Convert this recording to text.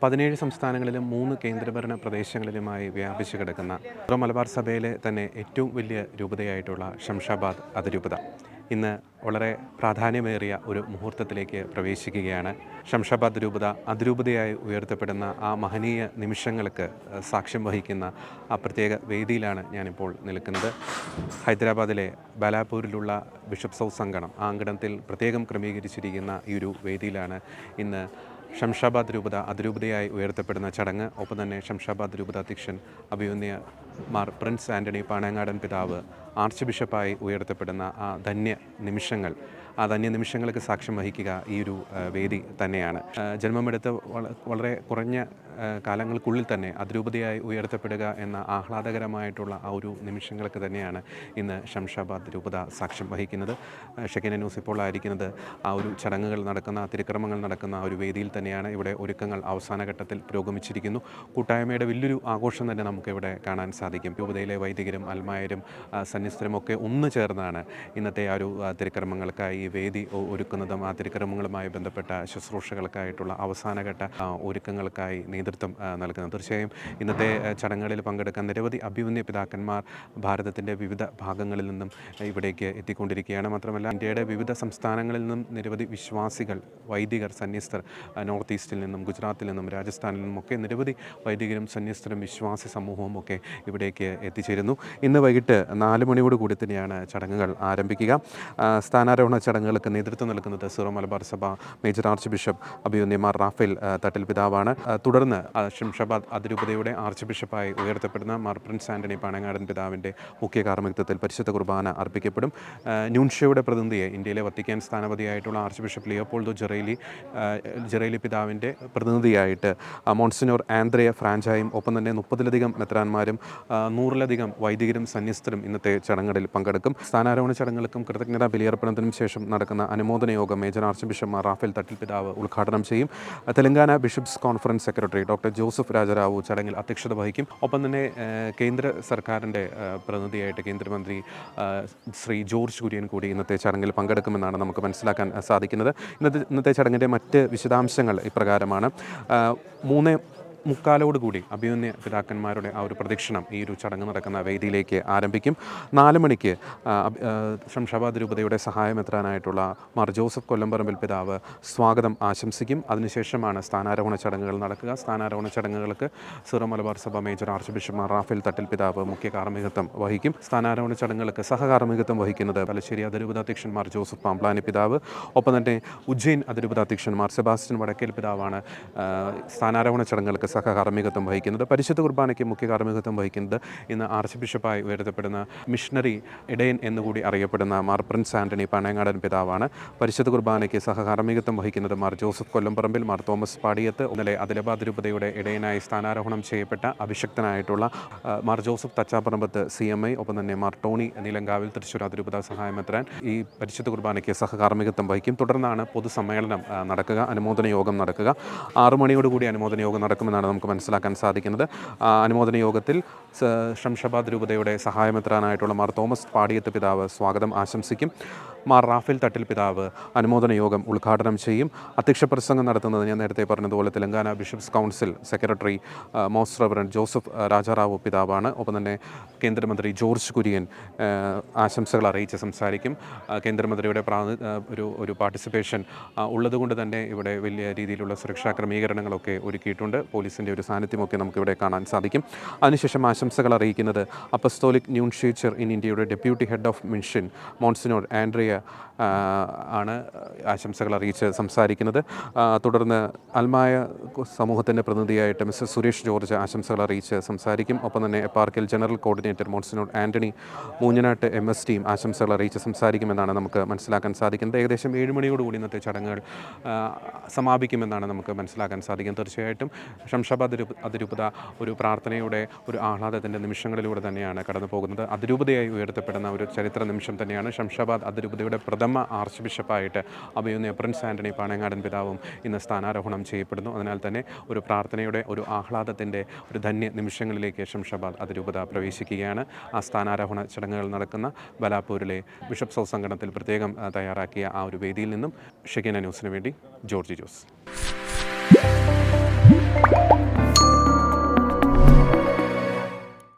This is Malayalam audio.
17 സംസ്ഥാനങ്ങളിലും 3 കേന്ദ്രഭരണ പ്രദേശങ്ങളിലുമായി വ്യാപിച്ചു കിടക്കുന്ന മലബാർ സഭയിലെ തന്നെ ഏറ്റവും വലിയ രൂപതയായിട്ടുള്ള ശംഷാബാദ് അതിരൂപത ഇന്ന് വളരെ പ്രാധാന്യമേറിയ ഒരു മുഹൂർത്തത്തിലേക്ക് പ്രവേശിക്കുകയാണ്. ശംഷാബാദ് രൂപത അതിരൂപതയായി ഉയർത്തപ്പെടുന്ന ആ മഹനീയ നിമിഷങ്ങൾക്ക് സാക്ഷ്യം വഹിക്കുന്ന ആ പ്രത്യേക വേദിയിലാണ് ഞാനിപ്പോൾ നിൽക്കുന്നത്. ഹൈദരാബാദിലെ ബാലാപൂരിലുള്ള ബിഷപ്സ് ഹൗസ് അങ്കണം, ആ അങ്കണത്തിൽ പ്രത്യേകം ക്രമീകരിച്ചിരിക്കുന്ന ഈ ഒരു വേദിയിലാണ് ഇന്ന് ശംഷാബാദ് രൂപത അതിരൂപതയായി ഉയർത്തപ്പെടുന്ന ചടങ്ങ്. ഒപ്പം തന്നെ ശംഷാബാദ് രൂപത അധ്യക്ഷൻ അഭിമന്യ മാർ പ്രിൻസ് ആൻ്റണി പാണങ്ങാടൻ പിതാവ് ആർച്ച് ബിഷപ്പായി ഉയർത്തപ്പെടുന്ന ആ ധന്യ നിമിഷങ്ങൾക്ക് സാക്ഷ്യം വഹിക്കുക ഈ ഒരു വേദി തന്നെയാണ്. ജന്മമെടുത്ത് വളരെ കുറഞ്ഞ കാലങ്ങൾക്കുള്ളിൽ തന്നെ അതിരൂപതയായി ഉയർത്തപ്പെടുക എന്ന ആഹ്ലാദകരമായിട്ടുള്ള ആ ഒരു നിമിഷങ്ങൾക്ക് തന്നെയാണ് ഇന്ന് ശംഷാബാദ് രൂപത സാക്ഷ്യം വഹിക്കുന്നത്. ഷെക്കീന ന്യൂസ് ഇപ്പോൾ ആയിരിക്കുന്നത് ആ ഒരു ചടങ്ങുകൾ നടക്കുന്ന, തിരുക്കർമ്മങ്ങൾ നടക്കുന്ന ആ ഒരു വേദിയിൽ തന്നെയാണ്. ഇവിടെ ഒരുക്കങ്ങൾ അവസാന ഘട്ടത്തിൽ പുരോഗമിച്ചിരിക്കുന്നു. കൂട്ടായ്മയുടെ വലിയൊരു ആഘോഷം തന്നെ നമുക്കിവിടെ കാണാൻ സാധിക്കും. രൂപതയിലെ വൈദികരും അൽമായരും സന്യസ്തരും ഒക്കെ ഒന്നു ചേർന്നാണ് ഇന്നത്തെ ആ ഒരു തിരുക്കർമ്മങ്ങൾക്കായി ഈ വേദി ഒരുക്കുന്നതും ആ തിരുക്കർമ്മങ്ങളുമായി ബന്ധപ്പെട്ട ശുശ്രൂഷകൾക്കായിട്ടുള്ള അവസാനഘട്ട ഒരുക്കങ്ങൾക്കായി നേതൃത്വം നൽകുന്നത്. തീർച്ചയായും ഇന്നത്തെ ചടങ്ങുകളിൽ പങ്കെടുക്കാൻ നിരവധി അഭിമന്യ പിതാക്കന്മാർ ഭാരതത്തിൻ്റെ വിവിധ ഭാഗങ്ങളിൽ നിന്നും ഇവിടേക്ക് എത്തിക്കൊണ്ടിരിക്കുകയാണ്. മാത്രമല്ല ഇന്ത്യയുടെ വിവിധ സംസ്ഥാനങ്ങളിൽ നിന്നും നിരവധി വിശ്വാസികൾ, വൈദികർ, സന്യസ്തർ, നോർത്ത് ഈസ്റ്റിൽ നിന്നും, ഗുജറാത്തിൽ നിന്നും, രാജസ്ഥാനിൽ നിന്നും ഒക്കെ നിരവധി വൈദികരും സന്യസ്തരും വിശ്വാസി സമൂഹവും ഒക്കെ ഇവിടേക്ക് എത്തിച്ചേരുന്നു. ഇന്ന് വൈകിട്ട് 4 മണിയോടുകൂടി തന്നെയാണ് ചടങ്ങുകൾ ആരംഭിക്കുക. സ്ഥാനാരോഹണ ചടങ്ങുകൾക്ക് നേതൃത്വം നൽകുന്നത് സിറോ മലബാർ സഭ മേജർ ആർച്ച് ബിഷപ്പ് അഭിമന്യ മാർ റാഫേൽ തട്ടിൽ പിതാവാണ്. തുടർന്ന് ശംഷാബാദ് അതിരൂപതയുടെ ആർച്ച് ബിഷപ്പായി ഉയർത്തപ്പെടുന്ന മാർ പ്രിൻസ് ആൻ്റണി പാണങ്ങാടൻ പിതാവിൻ്റെ മുഖ്യ കാർമ്മികത്വത്തിൽ പരിശുദ്ധ കുർബാന അർപ്പിക്കപ്പെടും. ന്യൂൻഷ്യയുടെ പ്രതിനിധിയെ, ഇന്ത്യയിലെ വത്തിക്കാൻ സ്ഥാനപതിയായിട്ടുള്ള ആർച്ച് ബിഷപ്പ് ലിയോപോൾഡോ ജെറേലി പിതാവിൻ്റെ പ്രതിനിധിയായിട്ട് മോൺസിനോർ ആന്ത്രിയ ഫ്രാഞ്ചായും ഒപ്പം തന്നെ 30ലധികം മെത്രാന്മാരും 100ലധികം വൈദികരും സന്യസ്തരും ഇന്നത്തെ ചടങ്ങുകളിൽ പങ്കെടുക്കും. സ്ഥാനാരോഹണ ചടങ്ങുകൾക്കും കൃതജ്ഞതാ ബലിയർപ്പണത്തിനും ശേഷം നടക്കുന്ന അനുമോദന യോഗം major archbishop Mar Raphael Thattil പിതാവ് ഉദ്ഘാടനം ചെയ്യും. Telangana bishops conference secretary doctor Joseph Rajarao ചടങ്ങിൽ അധ്യക്ഷത വഹിക്കും. ഒപ്പം തന്നെ കേന്ദ്ര സർക്കാരിൻ്റെ പ്രതിനിധിയായിട്ട് കേന്ദ്രമന്ത്രി ശ്രീ ജോർജ് കുര്യൻ കൂടി ഇന്നത്തെ ചടങ്ങിൽ പങ്കെടുക്കുമെന്നാണ് നമുക്ക് മനസ്സിലാക്കാൻ സാധിക്കുന്നത്. ഇന്നത്തെ ചടങ്ങിൻ്റെ മറ്റ് വിശദാംശങ്ങൾ ഇപ്രകാരമാണ്. 3:45 അഭിമന്യ പിതാക്കന്മാരുടെ ആ ഒരു പ്രദക്ഷിണം ഈ ഒരു ചടങ്ങ് നടക്കുന്ന വേദിയിലേക്ക് ആരംഭിക്കും. 4 മണിക്ക് ശംഷാബാദ് രൂപതയുടെ സഹായമെത്രാനായിട്ടുള്ള മാർ ജോസഫ് കൊല്ലംപറമ്പിൽ പിതാവ് സ്വാഗതം ആശംസിക്കും. അതിനുശേഷമാണ് സ്ഥാനാരോഹണ ചടങ്ങുകൾ നടക്കുക. സ്ഥാനാരോഹണ ചടങ്ങുകൾക്ക് സിറോ മലബാർ സഭ major archbishop Mar Raphael Thattil പിതാവ് മുഖ്യ കാർമ്മികത്വം വഹിക്കും. സ്ഥാനാരോഹണ ചടങ്ങുകൾക്ക് സഹകാർമ്മികത്വം വഹിക്കുന്നത് തലശ്ശേരി അതിരൂപത അധ്യക്ഷൻ മാർ ജോസഫ് പാംപ്ലാനി പിതാവ്. ഒപ്പം തന്നെ ഉജ്ജയിൻ അതിരൂപത അധ്യക്ഷൻ മാർ സെബാസ്റ്റ്യൻ വടക്കേൽ പിതാവാണ് സ്ഥാനാരോഹണ ചടങ്ങുകൾക്ക് സഹകാർമ്മികത്വം വഹിക്കുന്നത്. പരിശുദ്ധ കുർബാനയ്ക്ക് മുഖ്യ കാർമ്മികത്വം വഹിക്കുന്നത് ഇന്ന് ആർച്ച് ബിഷപ്പായി ഉയർത്തപ്പെടുന്ന മിഷണറി ഇടയൻ എന്നുകൂടി അറിയപ്പെടുന്ന മാർ പ്രിൻസ് ആൻ്റണി പാണങ്ങാടൻ പിതാവാണ്. പരിശുദ്ധ കുർബാനയ്ക്ക് സഹകാർമ്മികത്വം വഹിക്കുന്നത് മാർ ജോസഫ് കൊല്ലംപറമ്പിൽ, മാർ തോമസ് പാടിയത്ത്. ഇന്നലെ ആദിലാബാദ് രൂപതയുടെ ഇടയനായി സ്ഥാനാരോഹണം ചെയ്യപ്പെട്ട അഭിഷക്തനായിട്ടുള്ള മാർ ജോസഫ് തച്ചാപ്പറമ്പത്ത് CMI, ഒപ്പം തന്നെ മാർ ടോണി നീലങ്കാവിൽ തൃശ്ശൂർ അതിരൂപത സഹായമെത്രാൻ ഈ പരിശുദ്ധ കുർബാനയ്ക്ക് സഹകാർമ്മികത്വം വഹിക്കും. തുടർന്നാണ് പൊതുസമ്മേളനം നടക്കുക, അനുമോദന യോഗം നടക്കുക. 6 മണിയോടുകൂടി അനുമോദന യോഗം നടക്കുമെന്നാണ് നമുക്ക് മനസ്സിലാക്കാൻ സാധിക്കുന്നത്. അനുമോദന യോഗത്തിൽ ശംഷാബാദ് രൂപതയുടെ സഹായമെത്രാനായിട്ടുള്ള മാർ തോമസ് പാടിയത്ത് പിതാവ് സ്വാഗതം ആശംസിക്കും. മാർ റാഫേൽ തട്ടിൽ പിതാവ് അനുമോദന യോഗം ഉദ്ഘാടനം ചെയ്യും. അധ്യക്ഷ പ്രസംഗം നടത്തുന്നത് ഞാൻ നേരത്തെ പറഞ്ഞതുപോലെ Telangana bishops council secretary most reverend Joseph Rajarao പിതാവാണ്. ഒപ്പം തന്നെ കേന്ദ്രമന്ത്രി ജോർജ് കുര്യൻ ആശംസകൾ അറിയിച്ച് സംസാരിക്കും. കേന്ദ്രമന്ത്രിയുടെ ഒരു പാർട്ടിസിപ്പേഷൻ ഉള്ളതുകൊണ്ട് തന്നെ ഇവിടെ വലിയ രീതിയിലുള്ള സുരക്ഷാ ക്രമീകരണങ്ങളൊക്കെ ഒരുക്കിയിട്ടുണ്ട്. പോലീസിൻ്റെ ഒരു സാന്നിധ്യമൊക്കെ നമുക്കിവിടെ കാണാൻ സാധിക്കും. അതിനുശേഷം ആശംസകൾ അറിയിക്കുന്നത് അപ്പസ്തോലിക് ന്യൂൻഷ്യേച്ചർ ഇൻ ഇന്ത്യയുടെ deputy head of mission monsignor Andrea ആണ് ആശംസകൾ അറിയിച്ച് സംസാരിക്കുന്നത്. തുടർന്ന് അൽമായ സമൂഹത്തിൻ്റെ പ്രതിനിധിയായിട്ട് മിസ്റ്റർ സുരേഷ് ജോർജ് ആശംസകൾ അറിയിച്ച് സംസാരിക്കും. ഒപ്പം തന്നെ eparchial general coordinator monsignor Antony Moonjanatt MS team ആശംസകൾ അറിയിച്ച് സംസാരിക്കുമെന്നാണ് നമുക്ക് മനസ്സിലാക്കാൻ സാധിക്കുന്നത്. ഏകദേശം 7 മണിയോടുകൂടി ഇന്നത്തെ ചടങ്ങുകൾ സമാപിക്കുമെന്നാണ് നമുക്ക് മനസ്സിലാക്കാൻ സാധിക്കുന്നത്. തീർച്ചയായിട്ടും ശംഷാബാദ് അതിരൂപത ഒരു പ്രാർത്ഥനയുടെ, ഒരു ആഹ്ലാദത്തിൻ്റെ നിമിഷങ്ങളിലൂടെ തന്നെയാണ് കടന്നു പോകുന്നത്. അതിരൂപതയായി ഉയർത്തപ്പെടുന്ന ഒരു ചരിത്ര നിമിഷം തന്നെയാണ്. ശംഷാബാദ് അതിരൂപതയുടെ പ്രഥമ ആർച്ച് ബിഷപ്പായിട്ട് അഭിമന്യ പ്രിൻസ് ആൻ്റണി പാണങ്ങാടൻ പിതാവും ഇന്ന് സ്ഥാനാരോഹണം ചെയ്യപ്പെടുന്നു. അതിനാൽ തന്നെ ഒരു പ്രാർത്ഥനയുടെ, ഒരു ആഹ്ലാദത്തിൻ്റെ, ഒരു ധന്യ നിമിഷങ്ങളിലേക്ക് ശംഷാബാദ് അതിരൂപത പ്രവേശിക്കുകയാണ്. ആ സ്ഥാനാരോഹണ ചടങ്ങുകൾ നടക്കുന്ന ബാലാപൂരിലെ ബിഷപ്സ് ഹൗസ് അങ്കണത്തിൽ പ്രത്യേകം തയ്യാറാക്കിയ ആ ഒരു വേദിയിൽ നിന്നും ഷെക്കീന ന്യൂസിന് വേണ്ടി ജോർജ് ജോസ്.